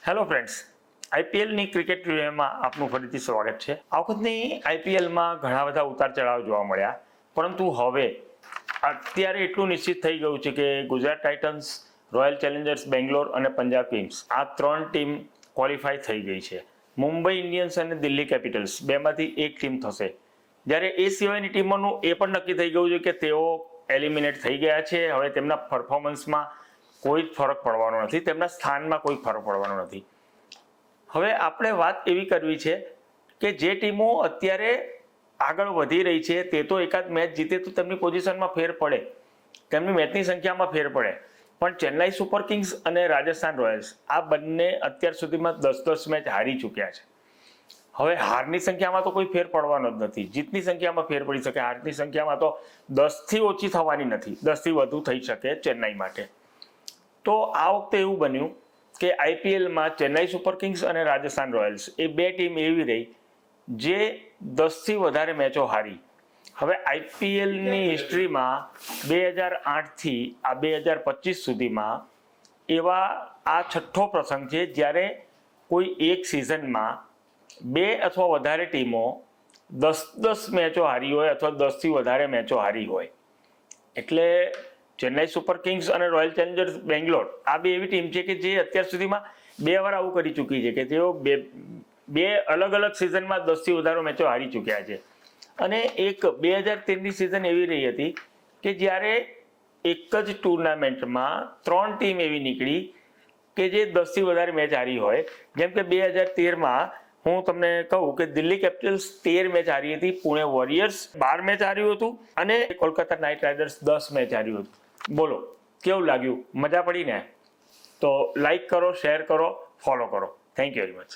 Hello friends, આઈપીએલની cricket રિવ્યુમાં આપનું ફરીથી સ્વાગત છે. આ વખતની આઈપીએલમાં ઘણા બધા ઉતાર ચઢાવ જોવા મળ્યા, પરંતુ હવે અત્યારે એટલું નિશ્ચિત થઈ ગયું છે કે Gujarat Titans, royal Challengers Bangalore અને પંજાબ કિંગ્સ આ ત્રણ ટીમ ક્વોલિફાય થઈ ગઈ છે. મુંબઈ ઇન્ડિયન્સ અને દિલ્હી કેપિટલ્સ બેમાંથી એક ટીમ થશે. જ્યારે એ સિવાયની ટીમોનું એ પણ નક્કી થઈ ગયું છે કે તેઓ એલિમિનેટ થઈ ગયા છે. હવે તેમના પરફોર્મન્સમાં કોઈ ફરક પડવાનો નથી, તેમના સ્થાનમાં કોઈ ફરક પડવાનો નથી. હવે આપણે વાત એવી કરવી છે કે જે ટીમો અત્યારે આગળ વધી રહી છે તે તો એકાદ મેચ જીતે તો તેમની પોઝિશનમાં ફેર પડે, તેમની મેચની સંખ્યામાં ફેર પડે, પણ ચેન્નાઈ સુપર કિંગ્સ અને રાજસ્થાન રોયલ્સ આ બંને અત્યાર સુધીમાં 10-10 મેચ હારી ચૂક્યા છે. હવે હારની સંખ્યામાં તો કોઈ ફેર પડવાનો જ નથી, જીતની સંખ્યામાં ફેર પડી શકે, હારની સંખ્યામાં તો 10થી ઓછી થવાની નથી, 10થી વધુ થઈ શકે ચેન્નાઈ માટે. તો આ વખતે એવું બન્યું કે આઈપીએલમાં ચેન્નાઈ સુપર કિંગ્સ અને રાજસ્થાન રોયલ્સ એ બે ટીમ એવી રહી જે 10થી વધારે મેચો હારી. હવે આઈપીએલની હિસ્ટ્રીમાં 2008થી આ 2025 સુધીમાં એવા આ છઠ્ઠો પ્રસંગ છે જ્યારે કોઈ એક સિઝનમાં બે અથવા વધારે ટીમો 10-10 મેચો હારી હોય અથવા 10થી વધારે મેચો હારી હોય. એટલે ચેન્નાઈ સુપર કિંગ્સ અને રોયલ ચેલેન્જર્સ બેંગ્લોર આ બે એવી ટીમ છે કે જે અત્યાર સુધીમાં બે વાર આવું કરી ચૂકી છે કે તેઓ બે અલગ અલગ સિઝનમાં 10થી વધારે મેચો હારી ચૂક્યા છે. અને એક 2013ની સિઝન એવી રહી હતી કે જ્યારે એક જ ટુર્નામેન્ટમાં ત્રણ ટીમ એવી નીકળી કે જે 10થી વધારે મેચ હારી હોય. જેમ કે 2013માં હું તમને કહું કે દિલ્હી કેપિટલ્સ 13 મેચ હારી હતી, પુણે વોરિયર્સ 12 મેચ હાર્યું હતું અને કોલકાતા નાઇટ રાઇડર્સ 10 મેચ હાર્યું હતું. બોલો કેવું લાગ્યું? મજા પડી ને? તો લાઈક કરો, શેર કરો, ફોલો કરો. Thank you very much.